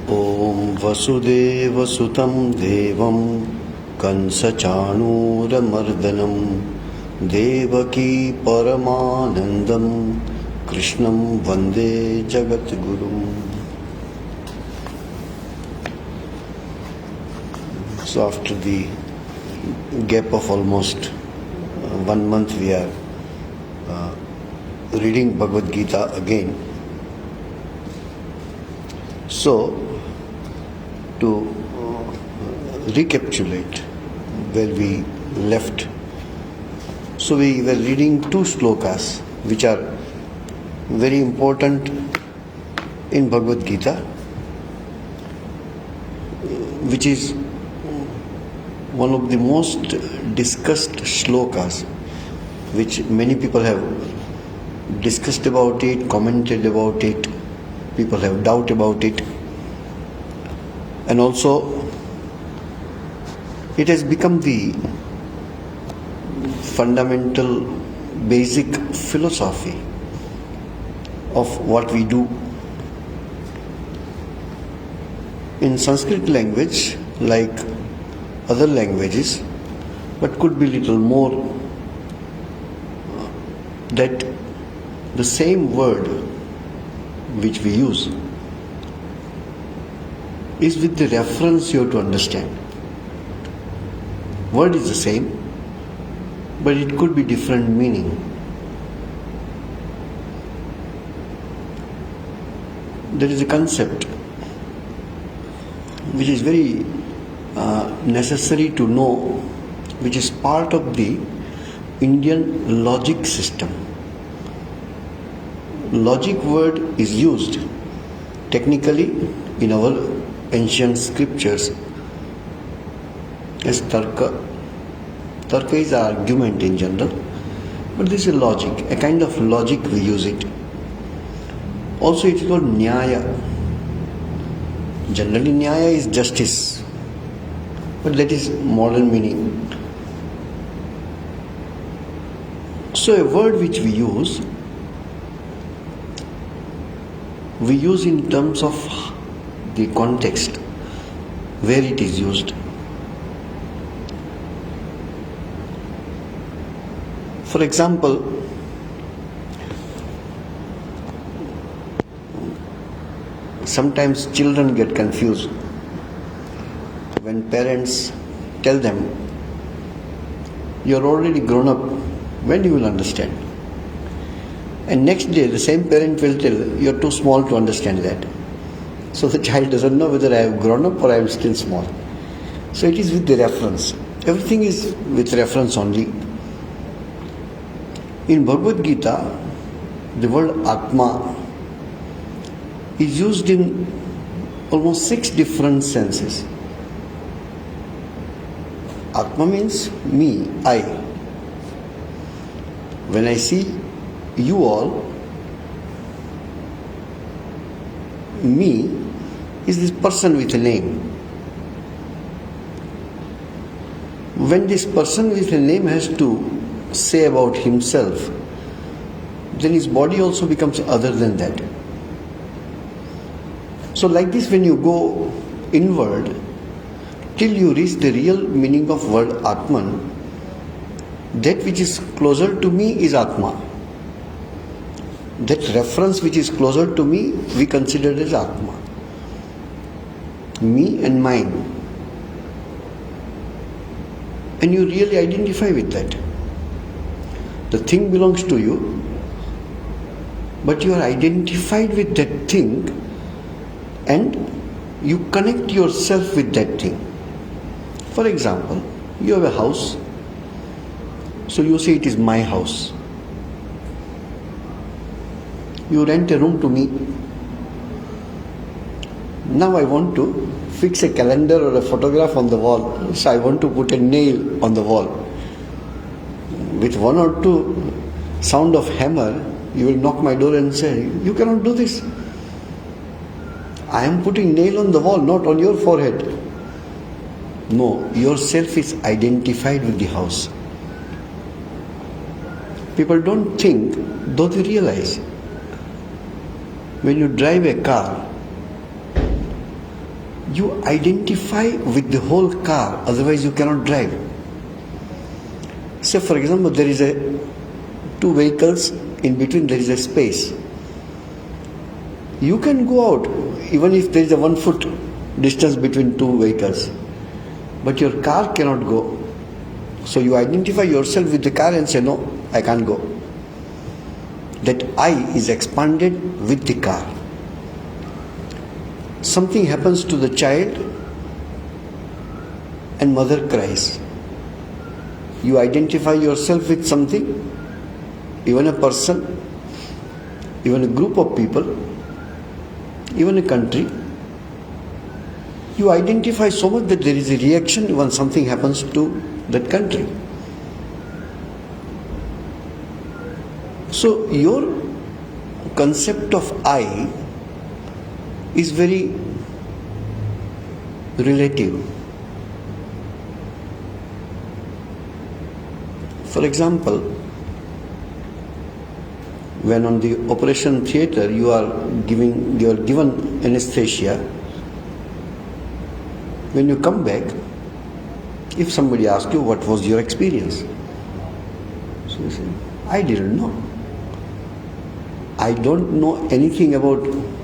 Om Vasudevasutam Devam Kansachanuramardanam Devaki Paramanandam Krishnam Vande Jagatgurum. So after the gap of almost 1 month, we are reading Bhagavad Gita again. So, to recapitulate where we left, so we were reading 2 slokas which are very important in Bhagavad Gita, which is one of the most discussed shlokas, which many people have discussed about it, commented about it, people have doubt about it, and also it has become the fundamental basic philosophy of what we do. In Sanskrit language, like other languages, but could be little more, that the same word which we use is with the reference you have to understand. Word is the same, but it could be different meaning. There is a concept which is very necessary to know, which is part of the Indian logic system. Logic word is used technically in our ancient scriptures as tarka. Tarka is argument in general, but this is logic, a kind of logic we use it. Also it is called nyaya. Generally nyaya is justice, but that is modern meaning. So a word which we use in terms of the context where it is used. For example, sometimes children get confused when parents tell them, "You are already grown up, when you will understand?" And next day the same parent will tell, "You are too small to understand that." So the child doesn't know whether I have grown up or I am still small. So it is with the reference. Everything is with reference only. In Bhagavad Gita, the word Atma is used in almost 6 different senses. Atma means me, I. When I see you all, me is this person with a name. When this person with a name has to say about himself, then his body also becomes other than that. So like this, when you go inward till you reach the real meaning of word Atman, that which is closer to me is Atma. That reference which is closer to me, we consider as Atma. Me and mine. And you really identify with that. The thing belongs to you, but you are identified with that thing and you connect yourself with that thing. For example, you have a house, so you say it is my house. You rent a room to me. Now I want to fix a calendar or a photograph on the wall, so I want to put a nail on the wall. With 1 or 2 sound of hammer, you will knock my door and say, "You cannot do this. I am putting nail on the wall, not on your forehead." No, yourself is identified with the house. People don't think, though they realize. When you drive a car, you identify with the whole car, otherwise you cannot drive. Say for example, there is two vehicles, in between there is a space. You can go out even if there is a 1 foot distance between two vehicles, but your car cannot go. So you identify yourself with the car and say, no, I can't go. That I is expanded with the car. Something happens to the child and mother cries. You identify yourself with something, even a person, even a group of people, even a country. You identify so much that there is a reaction when something happens to that country. So your concept of I is very relative. For example, when on the operation theatre you are given anesthesia, when you come back, if somebody asks you what was your experience, so you say, I didn't know. I don't know anything about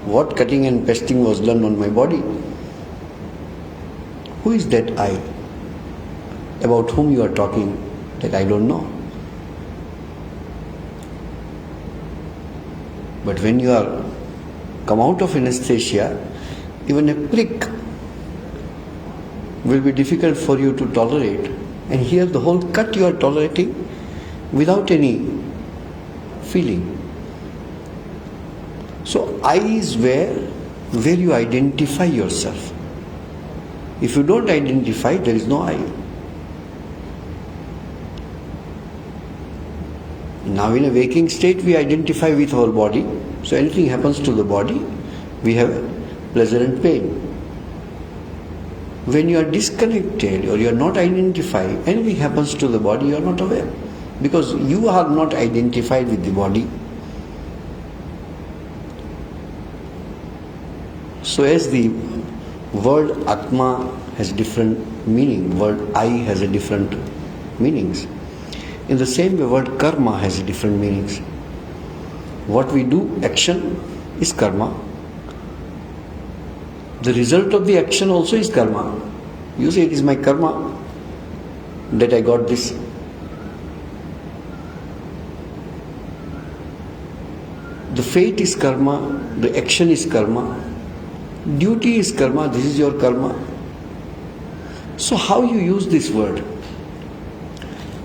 what cutting and pasting was done on my body. Who is that I about whom you are talking that I don't know? But when you are come out of anesthesia, even a prick will be difficult for you to tolerate. And here the whole cut you are tolerating without any feeling. So I is where you identify yourself. If you don't identify, there is no I. Now in a waking state we identify with our body. So anything happens to the body, we have pleasure and pain. When you are disconnected or you are not identified, anything happens to the body, you are not aware. Because you are not identified with the body. So as the word Atma has different meaning, word I has a different meanings. In the same way, word karma has different meanings. What we do, action, is karma. The result of the action also is karma. You say it is my karma that I got this. The fate is karma, the action is karma, duty is karma, this is your karma. So how you use this word?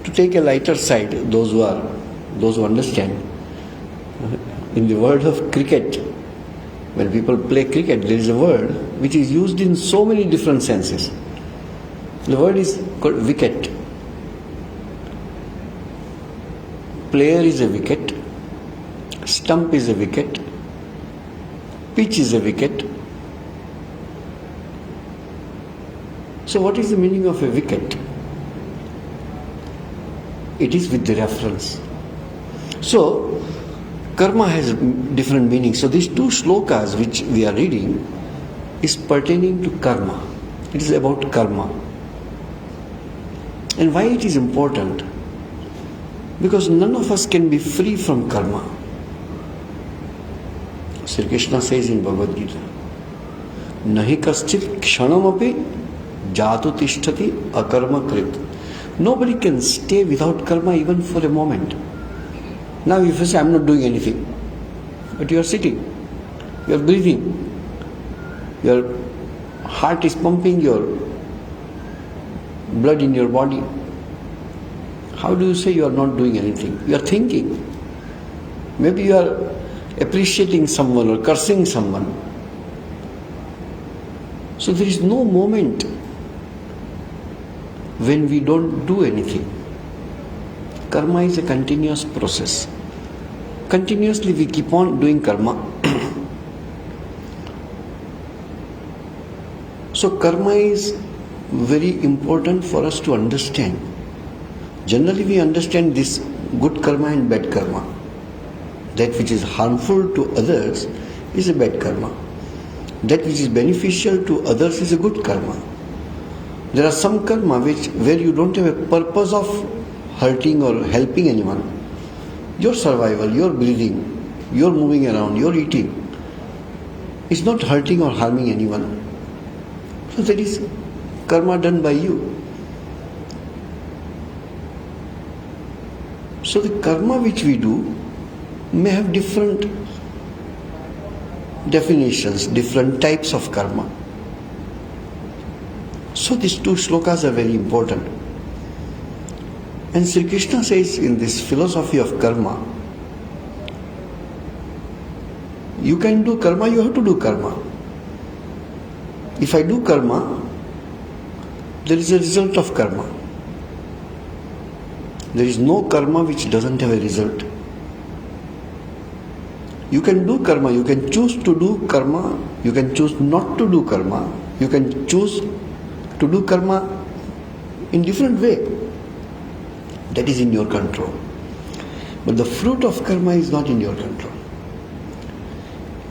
To take a lighter side, those who understand, in the word of cricket, when people play cricket, there is a word which is used in so many different senses. The word is called wicket. Player is a wicket, stump is a wicket, pitch is a wicket. So what is the meaning of a wicket? It is with the reference. So karma has different meanings. So these two shlokas which we are reading is pertaining to karma. It is about karma. And why it is important? Because none of us can be free from karma. Sri Krishna says in Bhagavad Gita, Nahi kaschit kshanamapi jatu tishtati akarma krit. Nobody can stay without karma even for a moment. Now if you say, I am not doing anything, but you are sitting, you are breathing, your heart is pumping your blood in your body. How do you say you are not doing anything? You are thinking. Maybe you are appreciating someone or cursing someone. So there is no moment when we don't do anything. Karma is a continuous process. Continuously we keep on doing karma. So karma is very important for us to understand. Generally we understand this good karma and bad karma. That which is harmful to others is a bad karma. That which is beneficial to others is a good karma. There are some karma where you don't have a purpose of hurting or helping anyone. Your survival, your breathing, your moving around, your eating is not hurting or harming anyone. So that is karma done by you. So the karma which we do may have different definitions, different types of karma. So these two shlokas are very important. And Sri Krishna says in this philosophy of karma, you can do karma, you have to do karma. If I do karma, there is a result of karma. There is no karma which doesn't have a result. You can do karma, you can choose to do karma, you can choose not to do karma, you can choose to do karma in different way. That is in your control. But the fruit of karma is not in your control.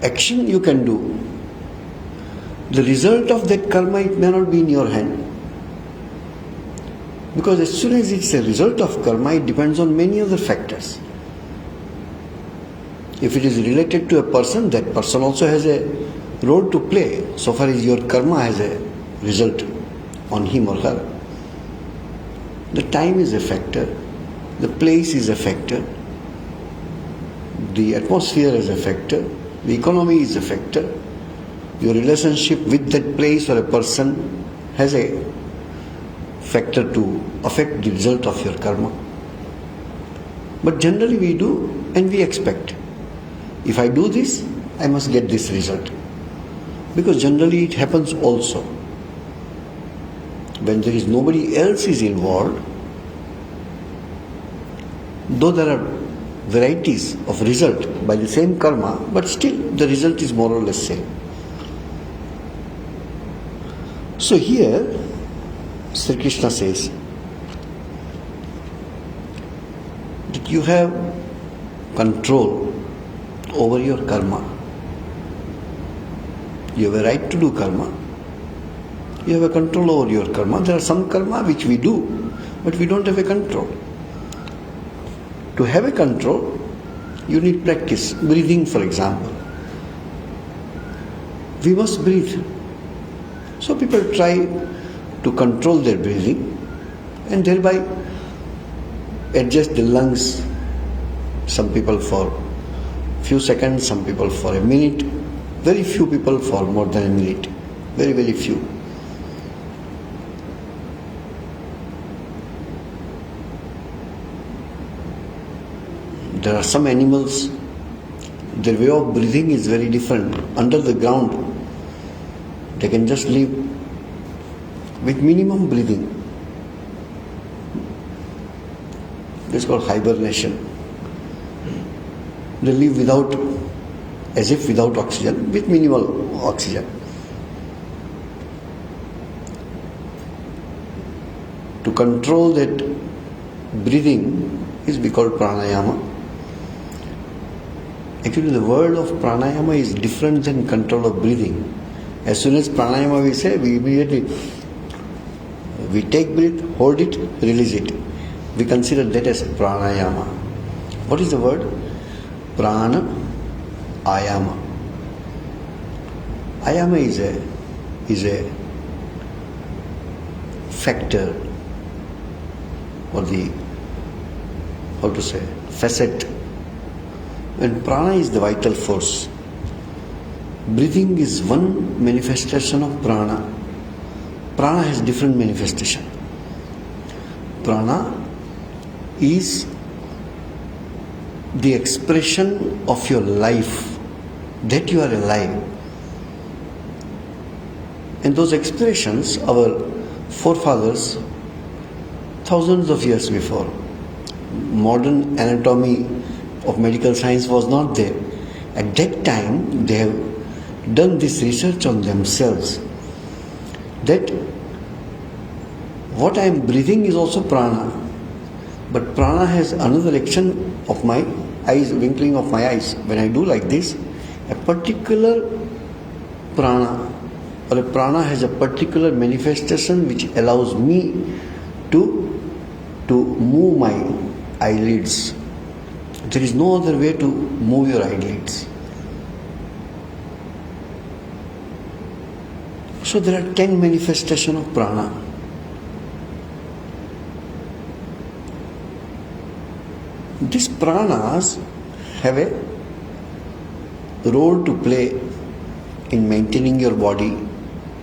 Action you can do. The result of that karma, it may not be in your hand. Because as soon as it's a result of karma, it depends on many other factors. If it is related to a person, that person also has a role to play, so far as your karma has a result on him or her. The time is a factor, the place is a factor, the atmosphere is a factor, the economy is a factor, your relationship with that place or a person has a factor to affect the result of your karma. But generally we do and we expect. If I do this, I must get this result. Because generally it happens also. When there is nobody else is involved, though there are varieties of result by the same karma, but still the result is more or less same. So here, Sri Krishna says that you have control over your karma. You have a right to do karma. You have a control over your karma. There are some karma which we do, but we don't have a control. To have a control, you need practice. Breathing, for example. We must breathe. So people try to control their breathing and thereby adjust the lungs. Some people for few seconds, some people for a minute, very few people for more than a minute, very, very few. There are some animals, their way of breathing is very different. Under the ground, they can just live with minimum breathing. This is called hibernation. They live without, as if without oxygen, with minimal oxygen. To control that breathing is called pranayama. Actually, the word of pranayama is different than control of breathing. As soon as pranayama we say, we immediately take breath, hold it, release it. We consider that as pranayama. What is the word? Prana ayama. Ayama is a factor, or the, how to say, facet. And prana is the vital force. Breathing is one manifestation of prana. Prana has different manifestation. Prana is the expression of your life, that you are alive. And those expressions, our forefathers, thousands of years before, modern anatomy of medical science was not there. At that time, they have done this research on themselves, that what I am breathing is also prana. But prana has another action of my eyes, winkling of my eyes. When I do like this, a particular prana, or a prana has a particular manifestation which allows me to move my eyelids. There is no other way to move your eyelids. So there are 10 manifestations of prana. These pranas have a role to play in maintaining your body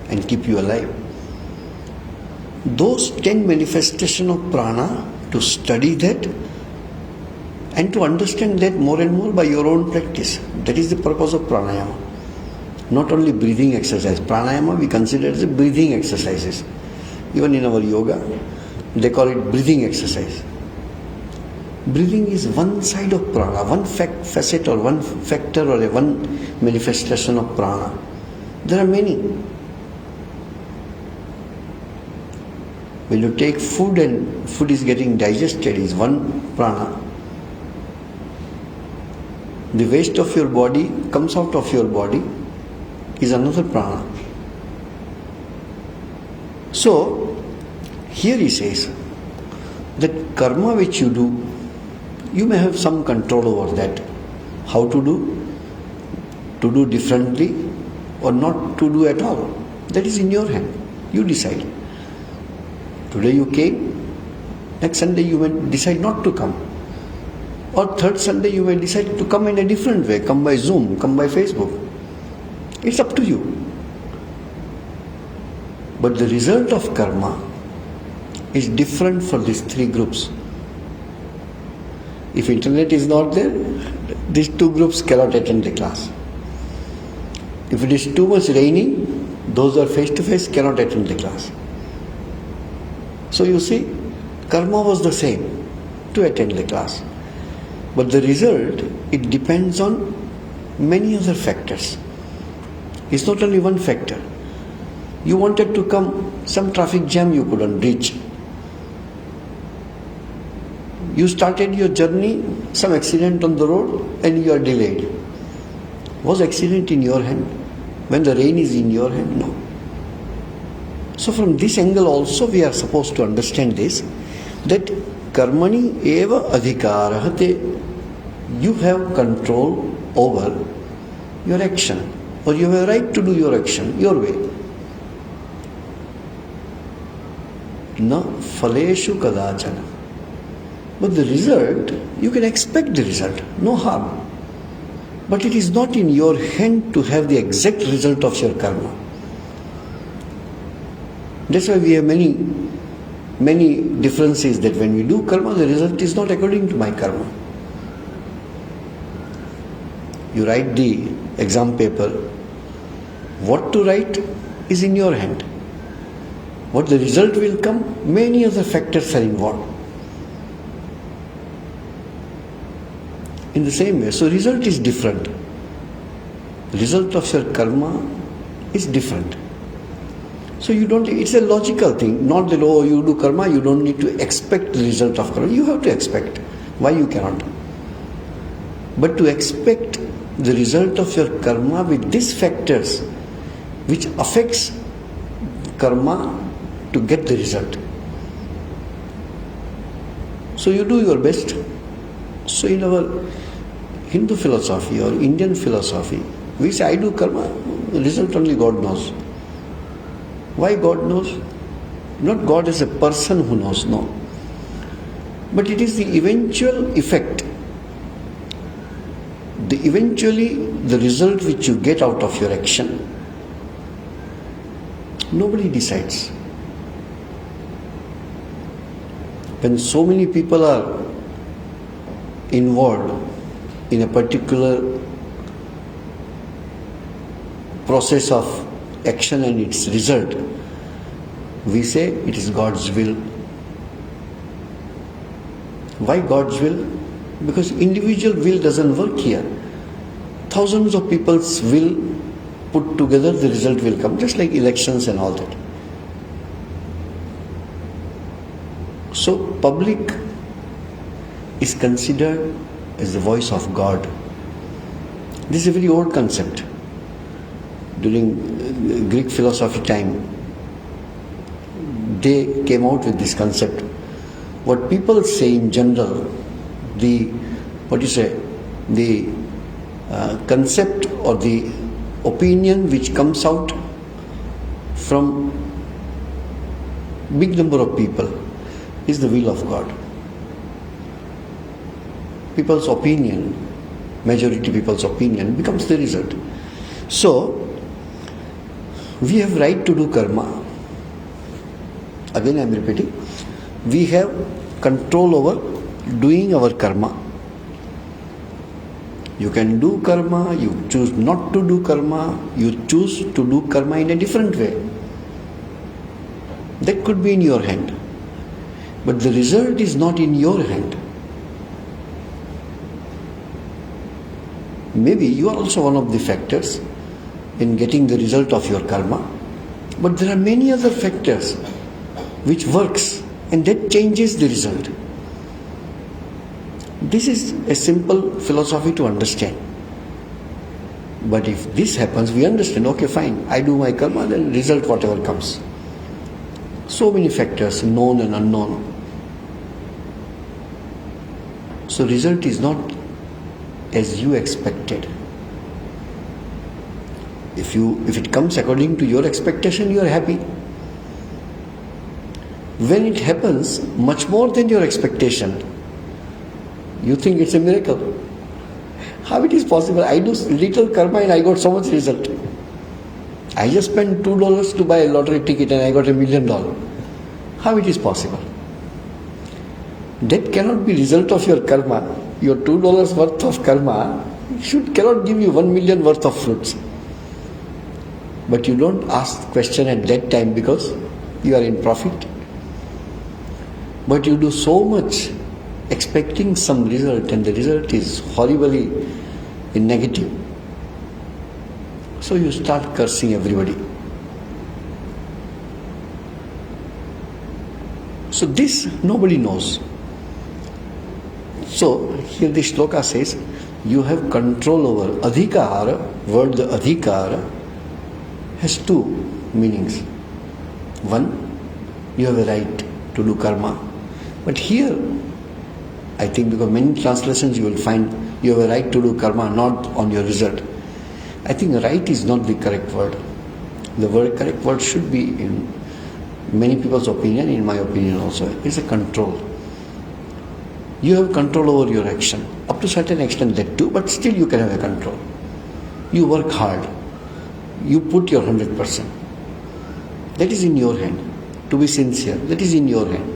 and keep you alive. Those 10 manifestations of prana, to study that and to understand that more and more by your own practice. That is the purpose of pranayama. Not only breathing exercise. Pranayama we consider as a breathing exercises. Even in our yoga, they call it breathing exercise. Breathing is one side of prana, one facet or one factor or one manifestation of prana. There are many. When you take food and food is getting digested is one prana. The waste of your body comes out of your body is another prana. So, here he says that karma which you do, you may have some control over that. How to do differently or not to do at all. That is in your hand. You decide. Today you came, next Sunday you may decide not to come. Or third Sunday you may decide to come in a different way, come by Zoom, come by Facebook. It's up to you. But the result of karma is different for these three groups. If internet is not there, these two groups cannot attend the class. If it is too much raining, those who are face to face cannot attend the class. So you see, karma was the same to attend the class. But the result, it depends on many other factors. It's not only one factor. You wanted to come, some traffic jam you couldn't reach. You started your journey, some accident on the road and you are delayed. Was accident in your hand? When the rain is in your hand? No. So from this angle also we are supposed to understand this, that karmani eva adhikarahate, you have control over your action, or you have a right to do your action your way. Na phaleshu kadachana. But the result, you can expect the result, no harm. But it is not in your hand to have the exact result of your karma. That's why we have many differences, that when we do karma, the result is not according to my karma. You write the exam paper, what to write is in your hand. What the result will come, many other factors are involved. In the same way, so result is different. Result of your karma is different. So you don't, it's a logical thing, not that, oh, you do karma, you don't need to expect the result of karma. You have to expect. Why you cannot? But to expect the result of your karma with these factors which affects karma to get the result. So you do your best. So in our Hindu philosophy or Indian philosophy, we say, I do karma, the result only God knows. Why God knows? Not God as a person who knows, no. But it is the eventual effect. Eventually, the result which you get out of your action, nobody decides. When so many people are involved in a particular process of action and its result, we say it is God's will. Why God's will? Because individual will doesn't work here. Thousands of people's will put together, the result will come, just like elections and all that. So public is considered as the voice of God. This is a very old concept. during Greek philosophy time, they came out with this concept. What people say in general, the concept or the opinion which comes out from big number of people is the will of God. People's opinion, majority people's opinion becomes the result. So, we have right to do karma. Again I am repeating, we have control over doing our karma. You can do karma, you choose not to do karma, you choose to do karma in a different way. That could be in your hand. But the result is not in your hand. Maybe you are also one of the factors in getting the result of your karma. But there are many other factors which works and that changes the result. This is a simple philosophy to understand. But if this happens, we understand, okay fine, I do my karma, then result whatever comes. So many factors, known and unknown. So result is not as you expected. If it comes according to your expectation, you are happy. When it happens much more than your expectation, you think it's a miracle. How it is possible? I do little karma and I got so much result. I just spent $2 to buy a lottery ticket and I got $1 million. How it is possible? That cannot be result of your karma. Your $2 worth of karma cannot give you 1 million worth of fruits. But you don't ask the question at that time because you are in profit. But you do so much expecting some result and the result is horribly in negative. So you start cursing everybody. So this nobody knows. So here the shloka says, you have control over adhikara. Word the adhikara has two meanings. One, you have a right to do karma. But here, I think because many translations you will find you have a right to do karma, not on your result. I think right is not the correct word. The correct word should be, in many people's opinion, in my opinion also, is a control. You have control over your action. Up to certain extent that too, but still you can have a control. You work hard. You put your 100%. That is in your hand. To be sincere, that is in your hand.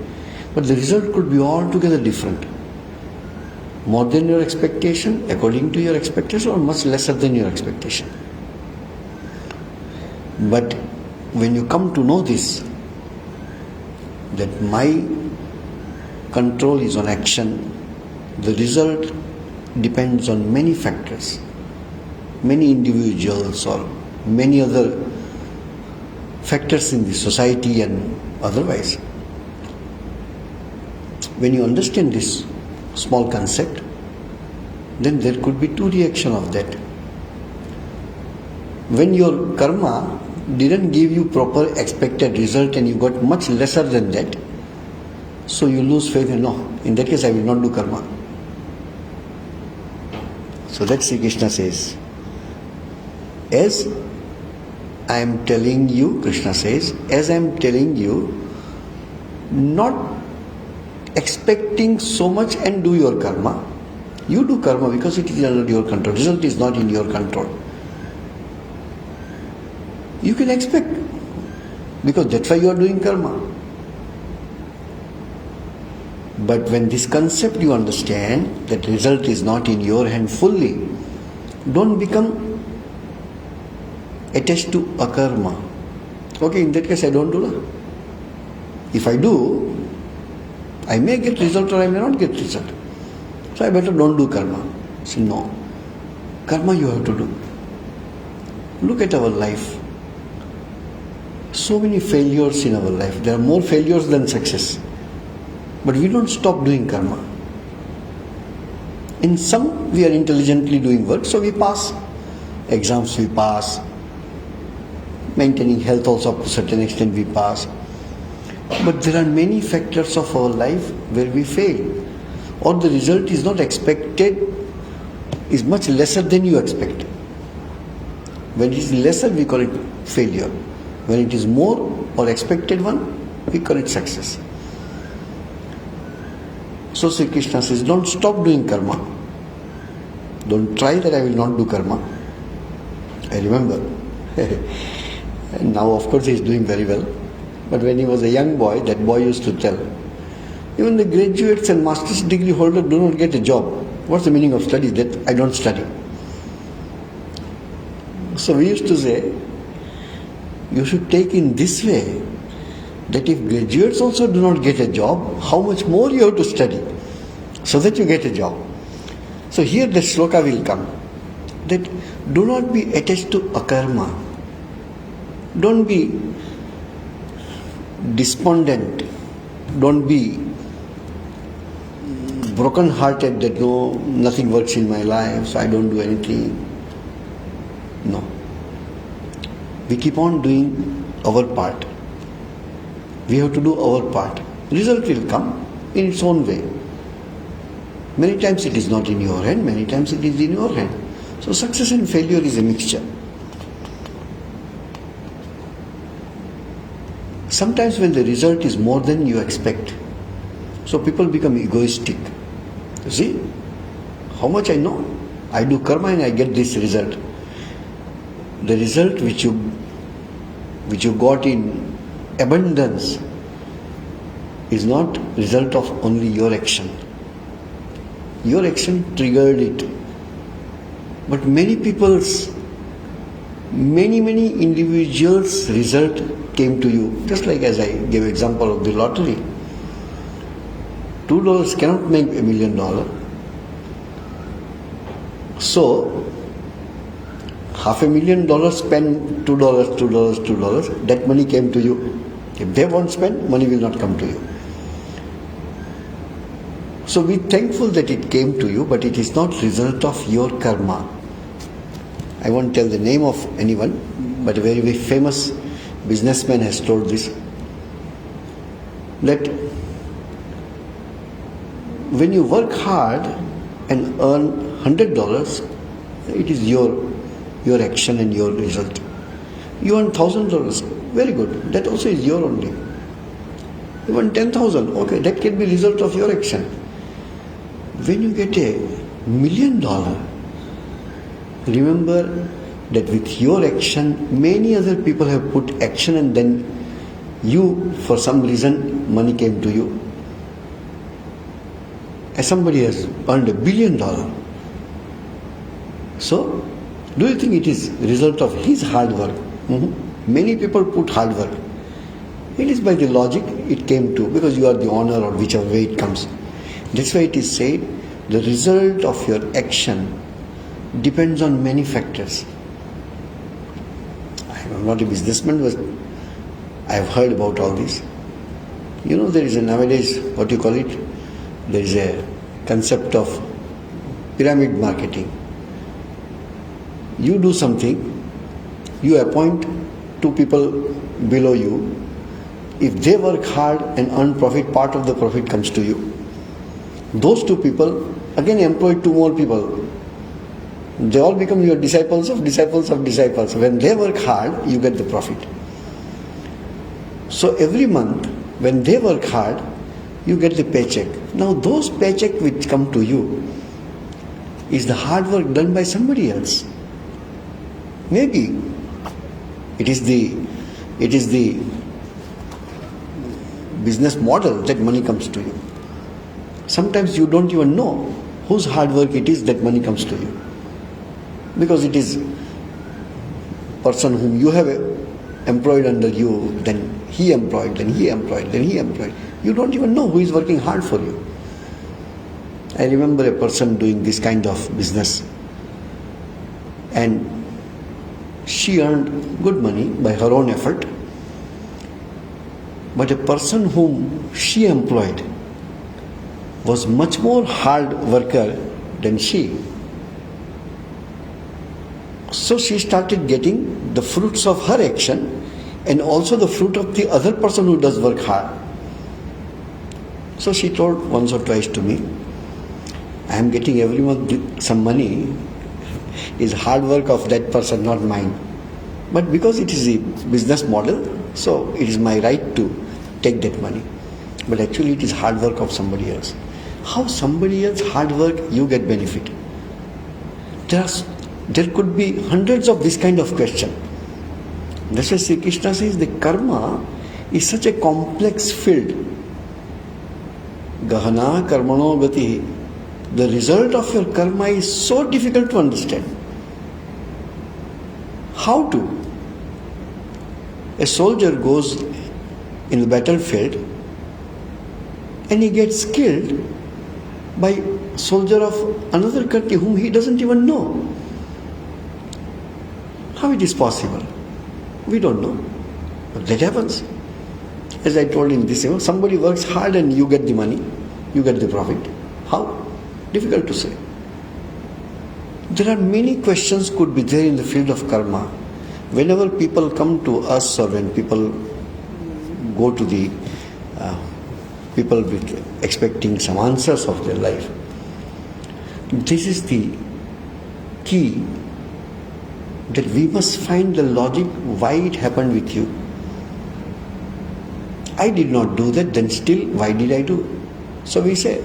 But the result could be altogether different. More than your expectation, according to your expectation, or much lesser than your expectation. But when you come to know this, that my control is on action, the result depends on many factors, many individuals or many other factors in the society and otherwise. When you understand this small concept, then there could be two reactions of that. When your karma didn't give you proper expected result and you got much lesser than that, so you lose faith and no, in that case I will not do karma. So that Sri Krishna says, as I am telling you, Krishna says, as I am telling you, not expecting so much and do your karma. You do karma because it is under your control. Result is not in your control. You can expect because that's why you are doing karma. But when this concept you understand that result is not in your hand fully, don't become attached to akarma. Okay, in that case I don't do that. If I do, I may get result or I may not get result. So I better don't do karma. Say no. Karma you have to do. Look at our life. So many failures in our life. There are more failures than success. But we don't stop doing karma. In some we are intelligently doing work, so we pass. Exams we pass. Maintaining health also up to a certain extent we pass. But there are many factors of our life where we fail, or the result is not expected, is much lesser than you expect. When it is lesser, we call it failure. When it is more or expected one, we call it success. So Sri Krishna says, don't stop doing karma. Don't try that I will not do karma. I remember. And now of course he is doing very well. But when he was a young boy, that boy used to tell, even the graduates and master's degree holder do not get a job. What's the meaning of study? That I don't study. So we used to say, you should take in this way, that if graduates also do not get a job, how much more you have to study so that you get a job. So here the shloka will come, that do not be attached to akarma. Don't be despondent. Don't be broken-hearted that no, nothing works in my life, so I don't do anything. No. We keep on doing our part. We have to do our part. Result will come in its own way. Many times it is not in your hand, many times it is in your hand. So success and failure is a mixture. Sometimes when the result is more than you expect, so people become egoistic. You see, how much I know? I do karma and I get this result. The result which you got in abundance is not result of only your action. Your action triggered it. But many individuals' result came to you. Just like as I gave example of the lottery. $2 cannot make $1 million. So, $500,000 spend $2, that money came to you. If they won't spend, money will not come to you. So be thankful that it came to you, but it is not result of your karma. I won't tell the name of anyone, but a very, very famous businessman has told this, that when you work hard and earn $100, it is your action and your result. You earn $1,000, very good, that also is your only. You earn 10,000, okay, that can be result of your action. When you get $1 million, remember that with your action, many other people have put action and then you, for some reason, money came to you. As somebody has earned $1 billion. So, do you think it is result of his hard work? Many people put hard work. It is by the logic it came to, because you are the owner or whichever way it comes. That's why it is said, the result of your action depends on many factors. I am not a businessman, but I have heard about all this. You know, there is a nowadays, what you call it, there is a concept of pyramid marketing. You do something, you appoint 2 people below you. If they work hard and earn profit, part of the profit comes to you. Those 2 people again employ 2 more people. They all become your disciples of disciples of disciples. When they work hard, you get the profit. So every month, when they work hard, you get the paycheck. Now those paycheck which come to you is the hard work done by somebody else. Maybe it is the business model that money comes to you. Sometimes you don't even know whose hard work it is that money comes to you. Because it is person whom you have employed under you, then he employed, then he employed, then he employed. You don't even know who is working hard for you. I remember a person doing this kind of business, and she earned good money by her own effort, but a person whom she employed was much more hard worker than she. So she started getting the fruits of her action and also the fruit of the other person who does work hard. So she told once or twice to me, I am getting every month some money, is hard work of that person, not mine. But because it is a business model, so it is my right to take that money. But actually it is hard work of somebody else. How somebody else hard work you get benefit? There could be hundreds of this kind of question. That's why Sri Krishna says the karma is such a complex field. Gahana karmano gati. The result of your karma is so difficult to understand. How to? A soldier goes in the battlefield and he gets killed by soldier of another country whom he doesn't even know. How it is possible? We don't know. But that happens. As I told in this, somebody works hard and you get the money, you get the profit. How? Difficult to say. There are many questions could be there in the field of karma. Whenever people come to us or when people go to the people with expecting some answers of their life, this is the key, that we must find the logic why it happened with you. I did not do that, then still why did I do? So we say,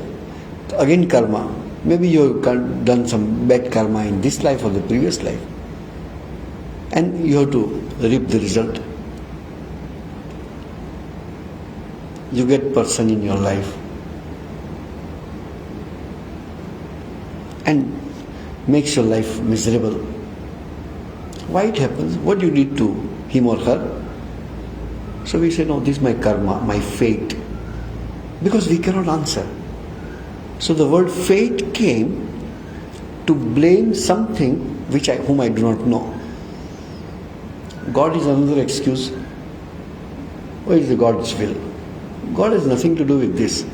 again karma. Maybe you have done some bad karma in this life or the previous life. And you have to reap the result. You get person in your life and makes your life miserable. Why it happens? What do you did to him or her? So we say, no, this is my karma, my fate. Because we cannot answer. So the word fate came to blame something whom I do not know. God is another excuse. What is the God's will? God has nothing to do with this.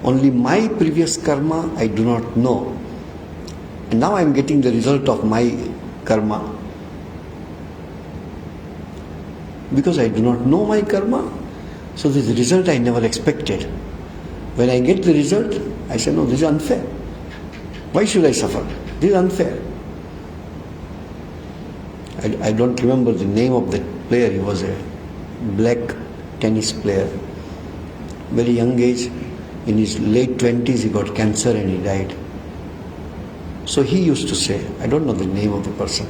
Only my previous karma I do not know. And now I am getting the result of my karma. Because I do not know my karma, so this is the result I never expected. When I get the result, I say, no, this is unfair. Why should I suffer? This is unfair. I don't remember the name of that player. He was a black tennis player. Very young age, in his late 20s, he got cancer and he died. So he used to say, I don't know the name of the person.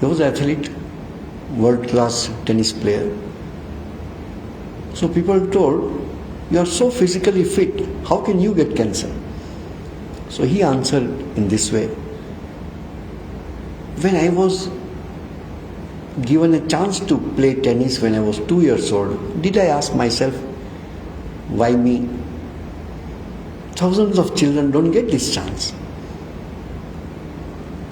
He was an athlete, world-class tennis player. So people told, you are so physically fit, how can you get cancer? So he answered in this way. When I was given a chance to play tennis when I was 2 years old, did I ask myself, why me? Thousands of children don't get this chance.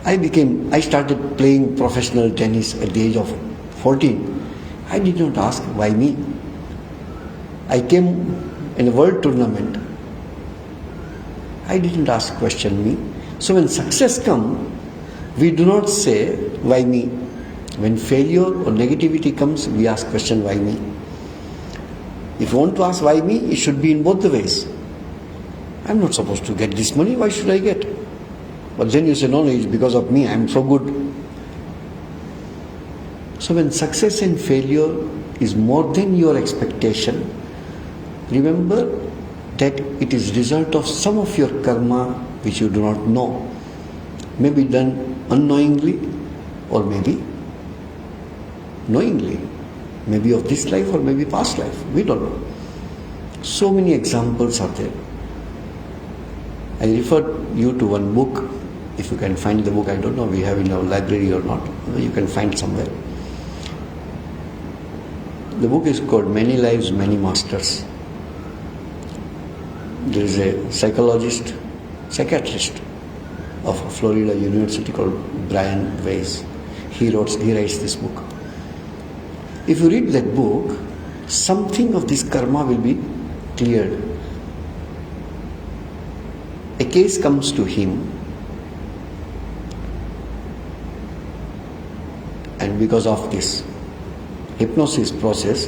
I started playing professional tennis at the age of 14. I did not ask, why me? I came in a world tournament. I didn't ask question me. So when success comes, we do not say, why me? When failure or negativity comes, we ask question, why me? If you want to ask why me, it should be in both the ways. I'm not supposed to get this money, why should I get? But then you say, no, it's because of me, I'm so good. So when success and failure is more than your expectation, remember that it is result of some of your karma which you do not know. Maybe done unknowingly or maybe knowingly. Maybe of this life or maybe past life. We don't know. So many examples are there. I refer you to one book. If you can find the book, I don't know we have in our library or not. You can find somewhere. The book is called Many Lives, Many Masters. There is a psychiatrist of Florida University called Brian Weiss. He writes this book. If you read that book, something of this karma will be cleared. A case comes to him and because of this hypnosis process,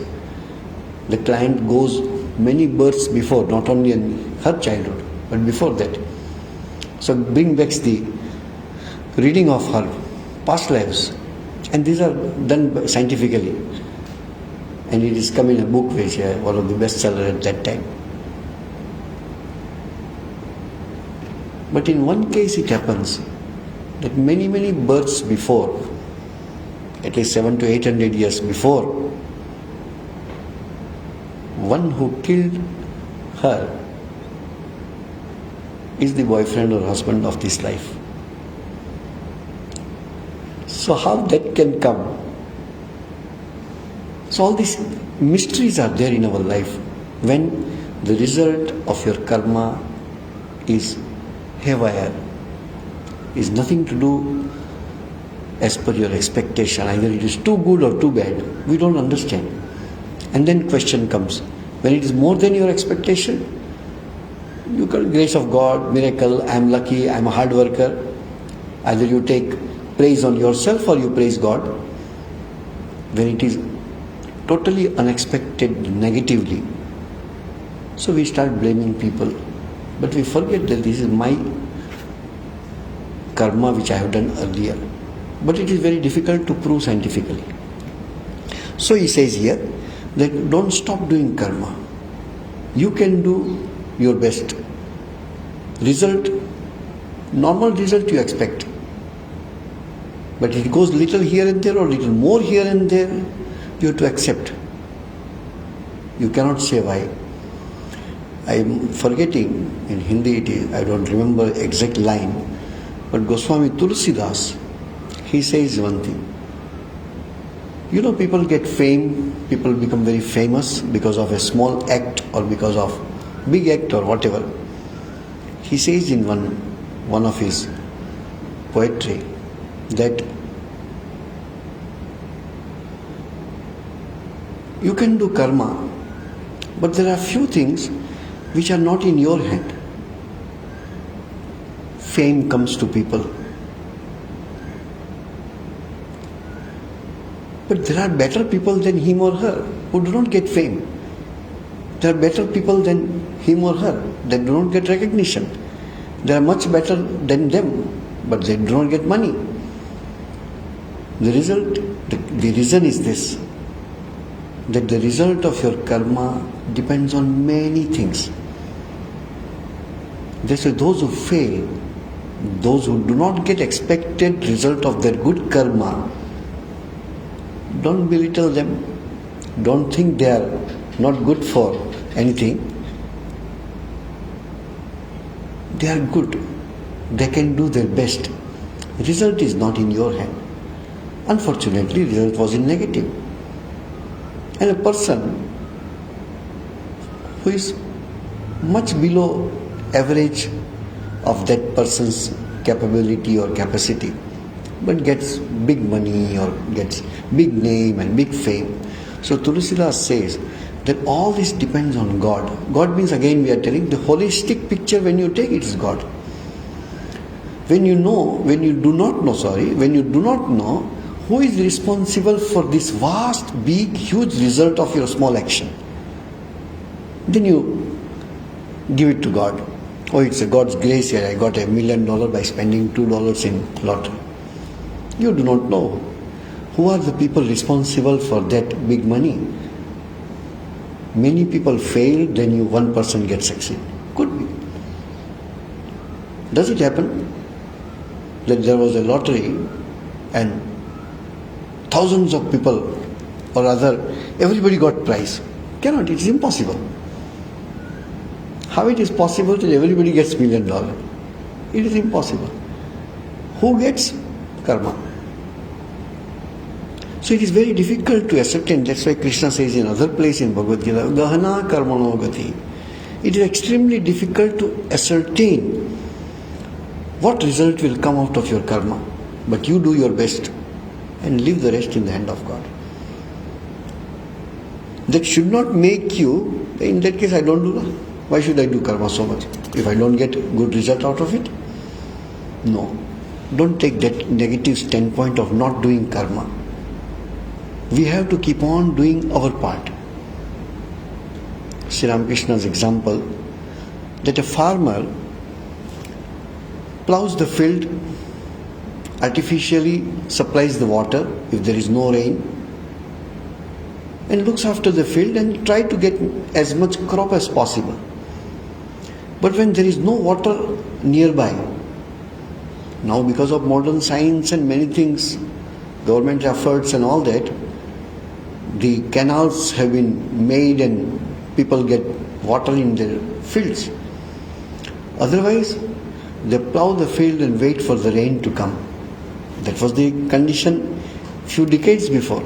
the client goes many births before, not only in her childhood, but before that. So bring back the reading of her past lives, and these are done scientifically, and it is come in a book which one of the bestsellers at that time. But in one case it happens that many births before, at least 700 to 800 years before, one who killed her is the boyfriend or husband of this life. So how that can come? So all these mysteries are there in our life when the result of your karma is haywire, is nothing to do as per your expectation. Either it is too good or too bad. We don't understand. And then question comes. When it is more than your expectation, you call grace of God, miracle, I am lucky, I am a hard worker. Either you take praise on yourself or you praise God. When it is totally unexpected negatively, so we start blaming people. But we forget that this is my karma which I have done earlier. But it is very difficult to prove scientifically. So he says here that don't stop doing karma. You can do your best. Result, normal result you expect. But it goes little here and there or little more here and there, you have to accept. You cannot say why. I am forgetting, in Hindi it is, I don't remember exact line, but Goswami Tulsidas, he says one thing. You know, people get fame, people become very famous because of a small act or because of big act or whatever. He says in one of his poetry that you can do karma, but there are few things which are not in your hand. Fame comes to people. But there are better people than him or her who do not get fame. There are better people than him or her that do not get recognition. They are much better than them, but they do not get money. The result, the reason is this, that the result of your karma depends on many things. They say those who fail, those who do not get expected result of their good karma, don't belittle them. Don't think they are not good for anything. They are good. They can do their best. Result is not in your hand. Unfortunately, result was in negative. And a person who is much below average of that person's capability or capacity, but gets big money or gets big name and big fame. So Tulsidas says that all this depends on God. God means, again we are telling, the holistic picture when you take it is God. When you do not know who is responsible for this vast, big, huge result of your small action, then you give it to God. Oh, it's a God's grace here, I got $1 million by spending $2 in lottery. You do not know who are the people responsible for that big money. Many people fail, then one person gets succeed. Could be. Does it happen that there was a lottery and thousands of people or other, everybody got prize? Cannot, it is impossible. How it is possible that everybody gets $1 million? It is impossible. Who gets? Karma. So it is very difficult to ascertain. That's why Krishna says in other place in Bhagavad Gita, Gahana karmano gati. It is extremely difficult to ascertain what result will come out of your karma. But you do your best and leave the rest in the hand of God. That should not make you, in that case I don't do that. Why should I do karma so much if I don't get good result out of it? No. Don't take that negative standpoint of not doing karma. We have to keep on doing our part. Sri Ramakrishna's example that a farmer plows the field, artificially supplies the water if there is no rain, and looks after the field and try to get as much crop as possible. But when there is no water nearby, now because of modern science and many things, government efforts and all that, the canals have been made and people get water in their fields. Otherwise, they plow the field and wait for the rain to come. That was the condition few decades before.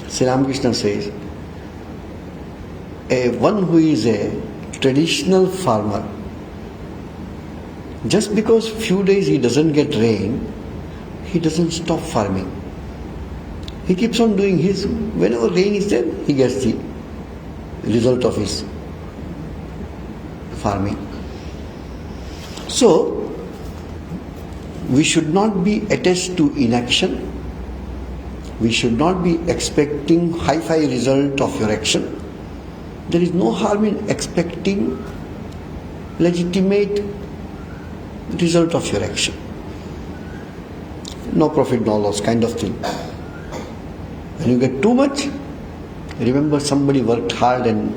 Sri Ramakrishna says, one who is a traditional farmer, just because few days he doesn't get rain, he doesn't stop farming. He keeps on doing his, whenever rain is there, he gets the result of his farming. So, we should not be attached to inaction. We should not be expecting hi-fi result of your action. There is no harm in expecting legitimate result of your action. No profit, no loss kind of thing. When you get too much, remember somebody worked hard and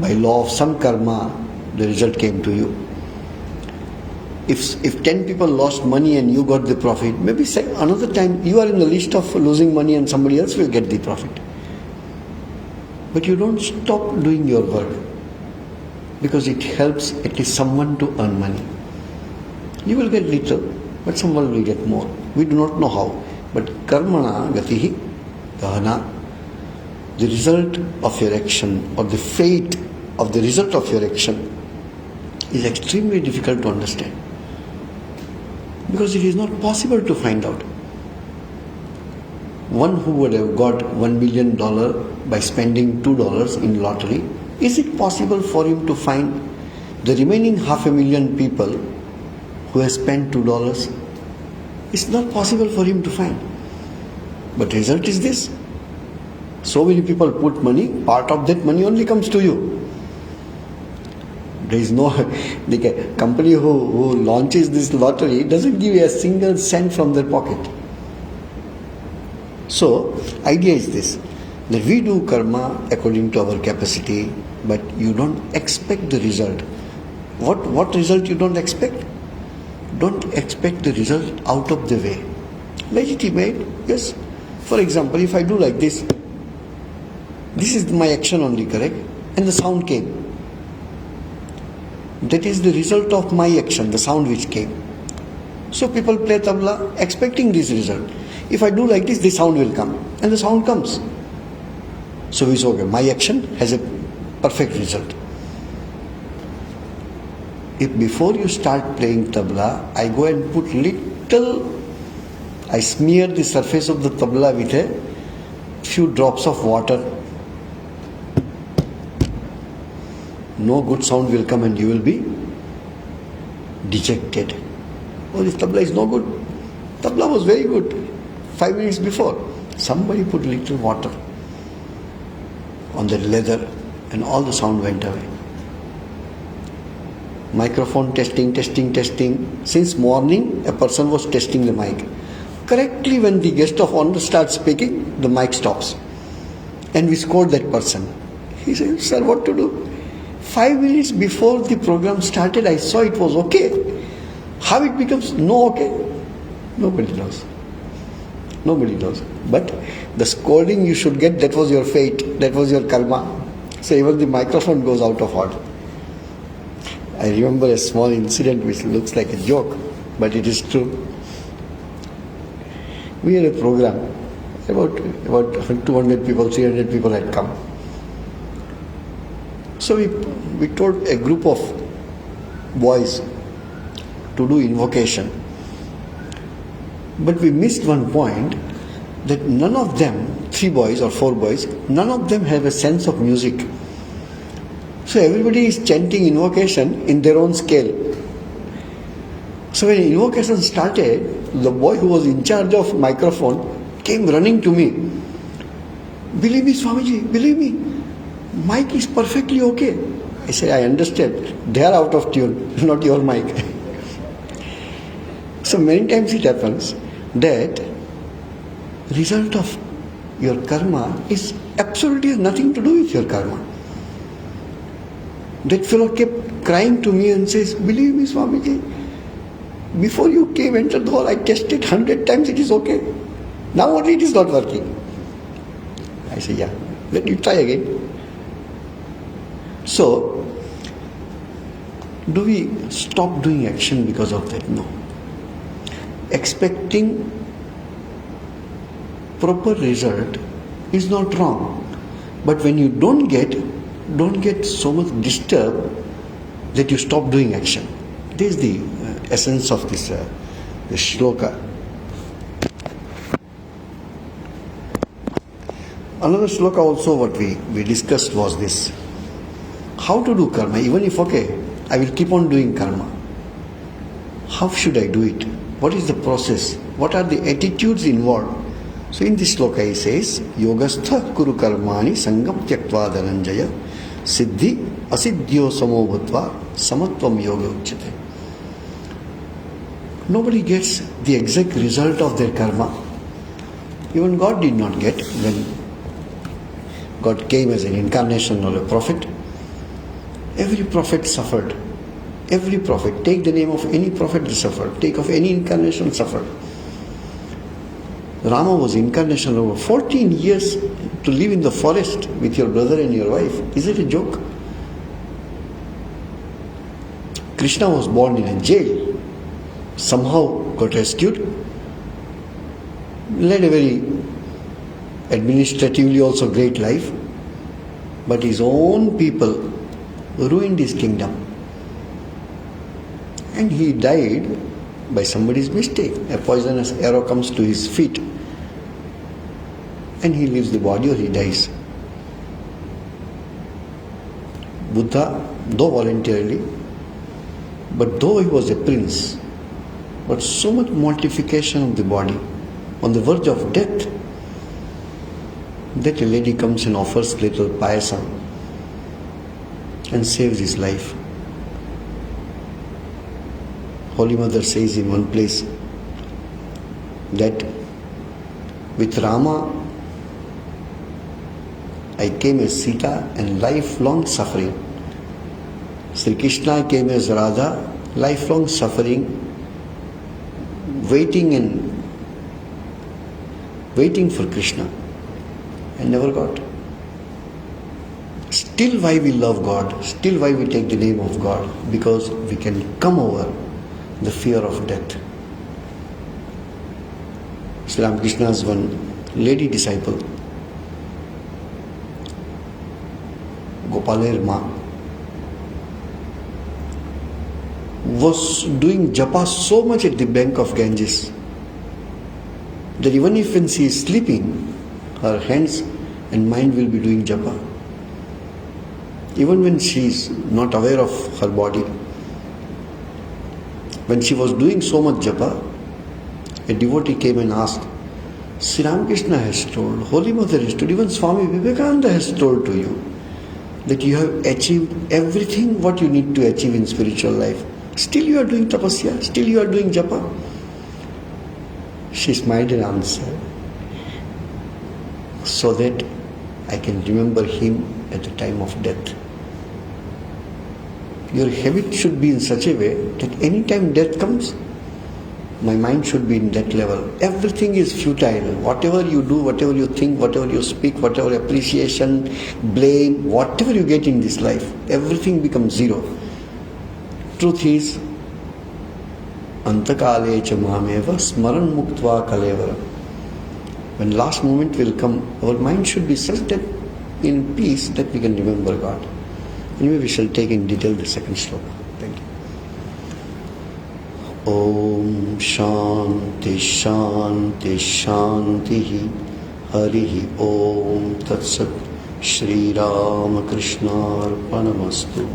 by law of some karma, the result came to you. If 10 people lost money and you got the profit, maybe another time you are in the list of losing money and somebody else will get the profit. But you don't stop doing your work because it helps at least someone to earn money. You will get little, but someone will get more. We do not know how. But karmana gatihi gahana, the result of your action or the fate of the result of your action is extremely difficult to understand. Because it is not possible to find out. One who would have got $1 million by spending $2 in lottery, is it possible for him to find the remaining 500,000 people who have spent $2? It's not possible for him to find. But result is this. So many people put money, part of that money only comes to you. There is no, the company who launches this lottery doesn't give you a single cent from their pocket. So, idea is this, that we do karma according to our capacity, but you don't expect the result. What result you don't expect? Don't expect the result out of the way. Legitimate, yes. For example, if I do like this is my action only, correct? And the sound came. That is the result of my action, the sound which came. So people play tabla expecting this result. If I do like this, the sound will come. And the sound comes. So we say, okay, my action has a perfect result. If before you start playing tabla, I go and put I smear the surface of the tabla with a few drops of water, no good sound will come and you will be dejected. Oh, this tabla is no good. Tabla was very good 5 minutes before. Somebody put little water on the leather and all the sound went away. Microphone testing. Since morning a person was testing the mic. Correctly when the guest of honor starts speaking, the mic stops. And we scored that person. He said, sir, what to do? 5 minutes before the program started, I saw it was okay. How it becomes no okay? Nobody knows. But the scolding you should get, that was your fate, that was your karma. So even the microphone goes out of order. I remember a small incident which looks like a joke, but it is true. We had a program, about 200 people, 300 people had come. So we told a group of boys to do invocation. But we missed one point, that none of them, 3 boys or 4 boys, none of them have a sense of music. So everybody is chanting invocation in their own scale. So when invocation started, the boy who was in charge of microphone came running to me. Believe me, Swamiji, believe me, mic is perfectly okay. I say, I understand. They are out of tune, not your mic. So many times it happens that result of your karma is absolutely nothing to do with your karma. That fellow kept crying to me and says, believe me, Swamiji, before you came entered the hall, I tested 100 times, it is okay. Now only it is not working. I say, yeah, let you try again. So, do we stop doing action because of that? No. Expecting proper result is not wrong. But when you don't get so much disturbed that you stop doing action. This is the essence of this shloka. Another shloka also what we discussed was this. How to do karma, even if I will keep on doing karma. How should I do it? What is the process? What are the attitudes involved? So in this shloka he says, Yogastha kuru karmani sangam tyaktva dhananjaya siddhi asiddhyo samo bhutva samatvam yoga uchyate. Nobody gets the exact result of their karma. Even God did not get when God came as an incarnation or a prophet. Every prophet suffered. Every prophet, take the name of any prophet, they suffered. Take of any incarnation, suffered. Rama was incarnation over 14 years to live in the forest with your brother and your wife. Is it a joke? Krishna was born in a jail. Somehow got rescued. Led a very administratively also great life. But his own people ruined his kingdom. And he died by somebody's mistake. A poisonous arrow comes to his feet. And he leaves the body or he dies. Buddha, though voluntarily, but though he was a prince, but so much mortification of the body, on the verge of death, that a lady comes and offers little payasam and saves his life. Holy Mother says in one place that with Rama I came as Sita and lifelong suffering. Sri Krishna came as Radha, lifelong suffering, waiting for Krishna and never got. Still why we love God, still why we take the name of God, because we can come over the fear of death. Sri Ramakrishna's one lady disciple, Gopaler Ma, was doing japa so much at the bank of Ganges that even if when she is sleeping, her hands and mind will be doing japa. Even when she is not aware of her body. When she was doing so much japa, a devotee came and asked, Sri Ramakrishna has told, Holy Mother has told, even Swami Vivekananda has told to you that you have achieved everything what you need to achieve in spiritual life. Still you are doing tapasya, still you are doing japa. She smiled and answered, so that I can remember him at the time of death. Your habit should be in such a way that any time death comes, my mind should be in that level. Everything is futile. Whatever you do, whatever you think, whatever you speak, whatever appreciation, blame, whatever you get in this life, everything becomes zero. Truth is, antakale cha mameva smaran muktva kalevara. When last moment will come, our mind should be such that in peace that we can remember God. Anyway, we shall take in detail the second shloka. Thank you. Om Shanti Shanti Shanti Harihi Om Tat Sat Shri Ramakrishna Arpanamastu.